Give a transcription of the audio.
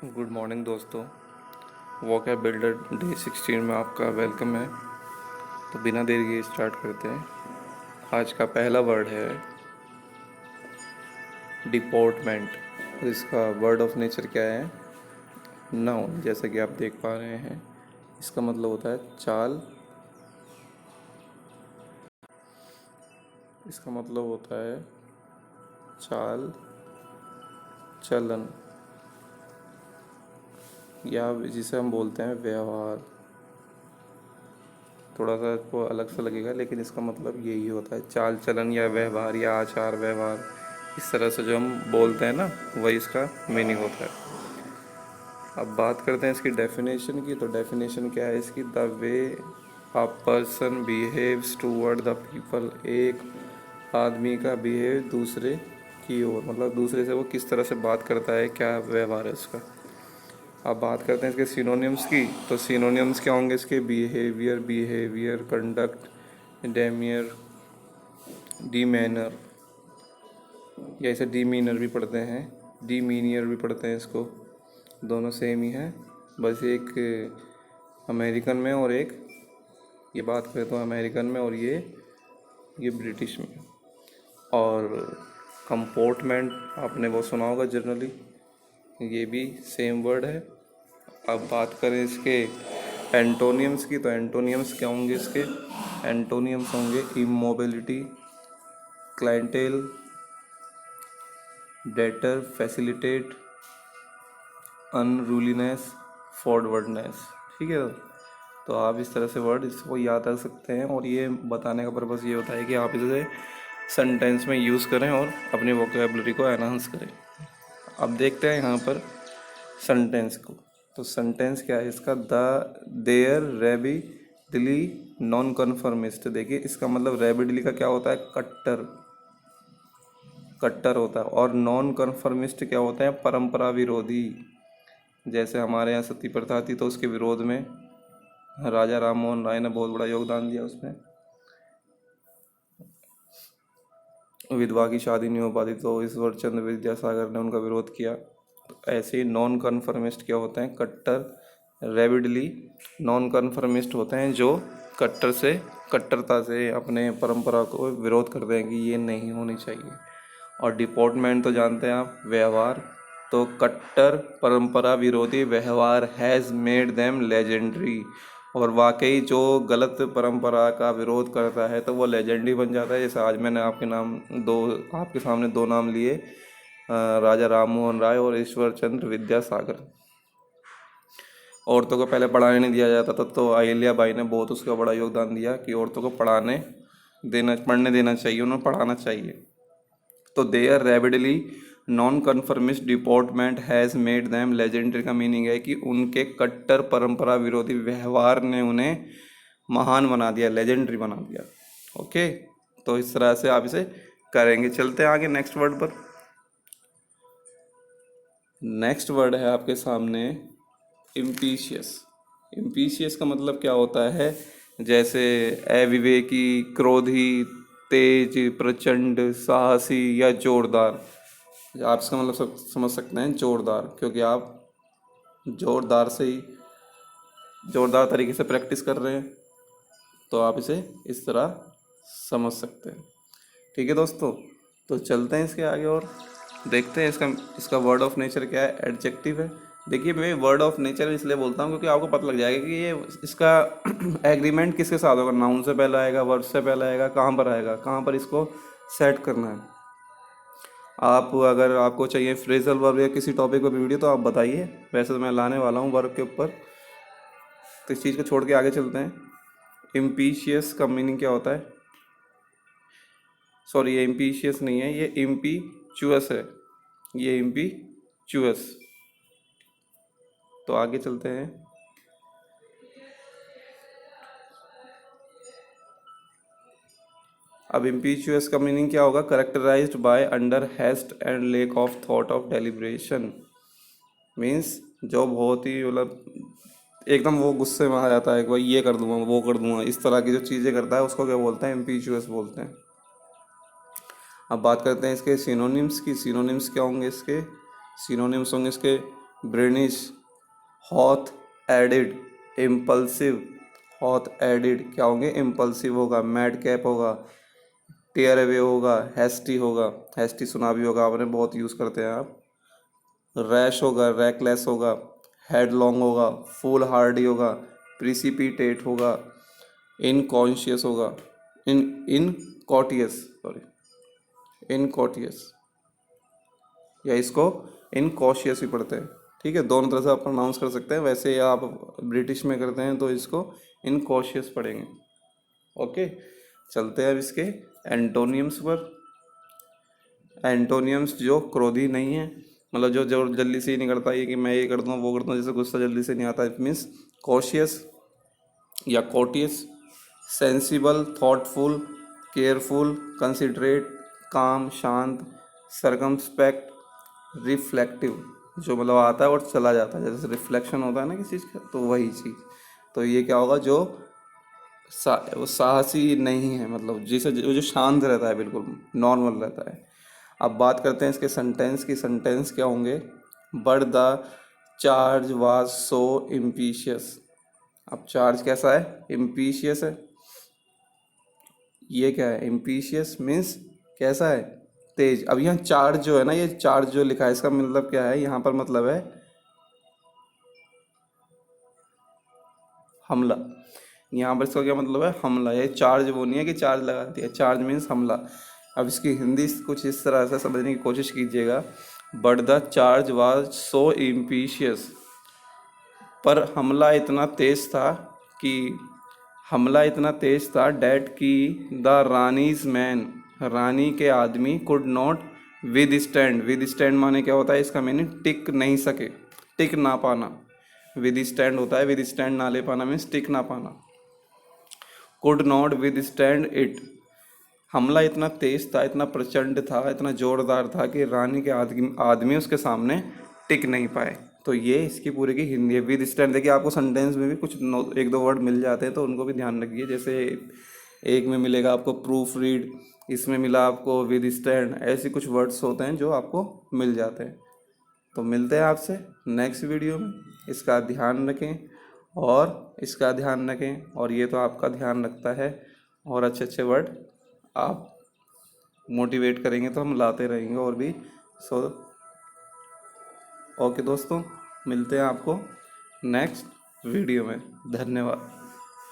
Good morning दोस्तों। वॉकैब builder day 16 में आपका वेलकम है। तो बिना देर के स्टार्ट करते हैं। आज का पहला वर्ड है डिपोर्टमेंट। और इसका वर्ड ऑफ नेचर क्या है? नाउन। जैसा कि आप देख पा रहे हैं, इसका मतलब होता है चाल। इसका मतलब होता है चाल, चलन, या जिसे हम बोलते हैं व्यवहार। थोड़ा सा इसको अलग सा लगेगा, लेकिन इसका मतलब यही होता है, चाल चलन या व्यवहार या आचार व्यवहार। इस तरह से जो हम बोलते हैं ना, वही इसका मीनिंग होता है। अब बात करते हैं इसकी डेफिनेशन की। तो डेफिनेशन क्या है इसकी? The way a person behaves toward the people. एक आदमी का बिहेव दूसरे की ओर, मतलब दूसरे से वो किस तरह से बात करता है, क्या व्यवहार है उसका। अब बात करते हैं इसके सिनोनिम्स की। तो सिनोनिम्स क्या होंगे इसके? बिहेवियर, कंडक्ट, डेमियर, डीमैनर, या इसे डीमीनर भी पढ़ते हैं, डीमीनियर भी पढ़ते हैं इसको। दोनों सेम ही हैं, बस एक अमेरिकन में और एक, ये बात करें तो अमेरिकन में, और ये ब्रिटिश में। और कंपोर्टमेंट आपने वो सुना होगा जनरली, ये भी सेम वर्ड है। अब बात करें इसके एंटोनियम्स की। तो एंटोनियम्स क्या होंगे इसके? एंटोनियम्स होंगे immobility, clientele, deter, facilitate, unruliness, forwardness. ठीक है। तो आप इस तरह से वर्ड इसको याद रख सकते हैं, और ये बताने का पर्पज़ ये होता है कि आप इसे सेंटेंस में यूज़ करें और अपनी वोकेबलरी को एनहांस करें। अब देखते हैं यहाँ पर सेंटेंस को। तो सेंटेंस क्या है इसका? The their rabidly non conformist. देखिए, इसका मतलब रैबिडली का क्या होता है? कट्टर, कट्टर होता है। और नॉन कन्फर्मिस्ट क्या होता है? परंपरा विरोधी। जैसे हमारे यहाँ सती प्रथा थी, तो उसके विरोध में राजा राम मोहन राय ने बहुत बड़ा योगदान दिया उसमें। विधवा की शादी नहीं हो पाती, तो ईश्वर चंद्र विद्यासागर ने उनका विरोध किया। तो ऐसे ही नॉन कन्फर्मिस्ट क्या होते हैं? कट्टर। रेविडली नॉन कन्फर्मिस्ट होते हैं जो कट्टरता से अपने परंपरा को विरोध करते हैं कि ये नहीं होनी चाहिए। और डिपोर्टमेंट तो जानते हैं आप, व्यवहार। तो कट्टर परंपरा विरोधी व्यवहार हैज़ मेड देम लेजेंडरी। और वाकई जो गलत परंपरा का विरोध करता है तो वो लेजेंडरी बन जाता है। जैसे आज मैंने आपके सामने दो नाम लिए, राजा राम मोहन राय और ईश्वर चंद्र विद्यासागर। औरतों को पहले पढ़ाने नहीं दिया जाता था, तो अहिल्या बाई ने बहुत उसका बड़ा योगदान दिया कि औरतों को पढ़ने देना चाहिए, उन्हें पढ़ाना चाहिए। तो their rapidly non conformist deportment has made them legendary का मीनिंग है कि उनके कट्टर परंपरा विरोधी व्यवहार ने उन्हें महान बना दिया, लेजेंडरी बना दिया। ओके, तो इस तरह से आप इसे करेंगे। चलते हैं आगे नेक्स्ट वर्ड पर। नेक्स्ट वर्ड है आपके सामने इम्पीशियस। इम्पीशियस का मतलब क्या होता है? जैसे अविवेकी, क्रोधी, तेज, प्रचंड, साहसी या जोरदार। आप इसका मतलब समझ सकते हैं, जोरदार, क्योंकि आप जोरदार तरीके से प्रैक्टिस कर रहे हैं, तो आप इसे इस तरह समझ सकते हैं। ठीक है दोस्तों, तो चलते हैं इसके आगे और देखते हैं इसका वर्ड ऑफ नेचर क्या है। एडजेक्टिव है। देखिए, मैं वर्ड ऑफ नेचर इसलिए बोलता हूँ क्योंकि आपको पता लग जाएगा कि ये इसका एग्रीमेंट किसके साथ होगा। नाउन से पहले आएगा, वर्ब से पहले आएगा, कहाँ पर आएगा, कहाँ पर इसको सेट करना है। अगर आपको चाहिए फ्रेजल वर्ब या किसी टॉपिक पर वीडियो, तो आप बताइए। वैसे तो मैं लाने वाला हूँ वर्ब के ऊपर, तो इस चीज़ को छोड़ के आगे चलते हैं। इम्पीशियस का मीनिंग क्या होता है? सॉरी, ये इम्पीशियस नहीं है, ये इम्पीचुअस है। ये इम्पीचुअस। तो आगे चलते हैं। अब इम्पीचुअस का मीनिंग क्या होगा? Characterized by undue haste and lack of thought of deliberation. Means जो बहुत ही, मतलब एकदम वो गुस्से में आ जाता है कि भाई ये कर दूंगा, वो कर दूंगा, इस तरह की जो चीज़ें करता है उसको क्या बोलते हैं? इम्पीचुअस बोलते हैं। अब बात करते हैं इसके सिनोनिम्स की। सिनोनिम्स क्या होंगे इसके? सिनोनिम्स होंगे इसके brinish, hotheaded, impulsive, hotheaded क्या होंगे, इम्पल्सिव होगा, मैड कैप होगा, टेयर अवे होगा, हैस्टी होगा, हैस्टी सुना भी होगा आपने, बहुत यूज़ करते हैं आप, रैश होगा, रैकलेस होगा, हेडलॉन्ग होगा, फूल हार्डी होगा, प्रिसिपिटेट होगा, इनकॉन्शियस होगा, इनकॉटियस, सॉरी, इनकॉटियस, या इसको इनकॉशियस भी पढ़ते हैं। ठीक है, दोनों तरह से आप प्रोनाउंस कर सकते हैं, वैसे आप ब्रिटिश में करते हैं तो इसको इनकॉशियस पढ़ेंगे। ओके, चलते हैं अब इसके एंटोनियम्स पर। एंटोनियम्स जो क्रोधी नहीं है, मतलब जो जो जल्दी से ही नहीं करता ये कि मैं ये कर दूँ वो कर दूँ, जैसे गुस्सा जल्दी से नहीं आता, इट मीन्स कॉशियस या cautious. Sensible, thoughtful, careful, considerate, काम, शांत, सरकमस्पेक्ट, रिफ्लेक्टिव, जो मतलब आता है और चला जाता है, जैसे रिफ्लेक्शन होता है ना किसी चीज़ का, तो वही चीज़। तो ये क्या होगा, जो वो साहसी नहीं है, मतलब जिसे जो शांत रहता है, बिल्कुल नॉर्मल रहता है। अब बात करते हैं इसके सेंटेंस की। सेंटेंस क्या होंगे, but the charge was so impetuous. अब चार्ज कैसा है, इम्पीशियस है। ये क्या है, इम्पीशियस मीन्स कैसा है, तेज। अब यहाँ चार्ज जो है ना, ये चार्ज जो लिखा है इसका मतलब क्या है, यहाँ पर मतलब है हमला। यहाँ पर इसका क्या मतलब है, हमला। ये चार्ज वो नहीं है कि चार्ज लगा दिया, चार्ज मीन्स हमला। अब इसकी हिंदी कुछ इस तरह से समझने की कोशिश कीजिएगा, but the charge was so impetuous, पर हमला इतना तेज था कि, हमला इतना तेज था डैट की द रानीज मैन, रानी के आदमी could not with stand. With stand माने क्या होता है, इसका मीनिंग टिक नहीं सके, टिक ना पाना। विद स्टैंड होता है, विद स्टैंड ना ले पाना मीन्स टिक ना पाना। Could not with stand it, हमला इतना तेज था, इतना प्रचंड था, इतना जोरदार था कि रानी के आदमी उसके सामने टिक नहीं पाए। तो ये इसकी पूरी की हिंदी है, विद स्टैंड। देखिए आपको सेंटेंस में भी कुछ एक दो वर्ड मिल जाते हैं तो उनको भी ध्यान रखिए। जैसे एक में मिलेगा आपको प्रूफ रीड, इसमें मिला आपको विद स्टैंड, ऐसे कुछ वर्ड्स होते हैं जो आपको मिल जाते हैं। तो मिलते हैं आपसे नेक्स्ट वीडियो में। इसका ध्यान रखें और इसका ध्यान रखें, और ये तो आपका ध्यान रखता है, और अच्छे अच्छे वर्ड आप मोटिवेट करेंगे तो हम लाते रहेंगे और भी। सो ओके दोस्तों, मिलते हैं आपको नेक्स्ट वीडियो में। धन्यवाद।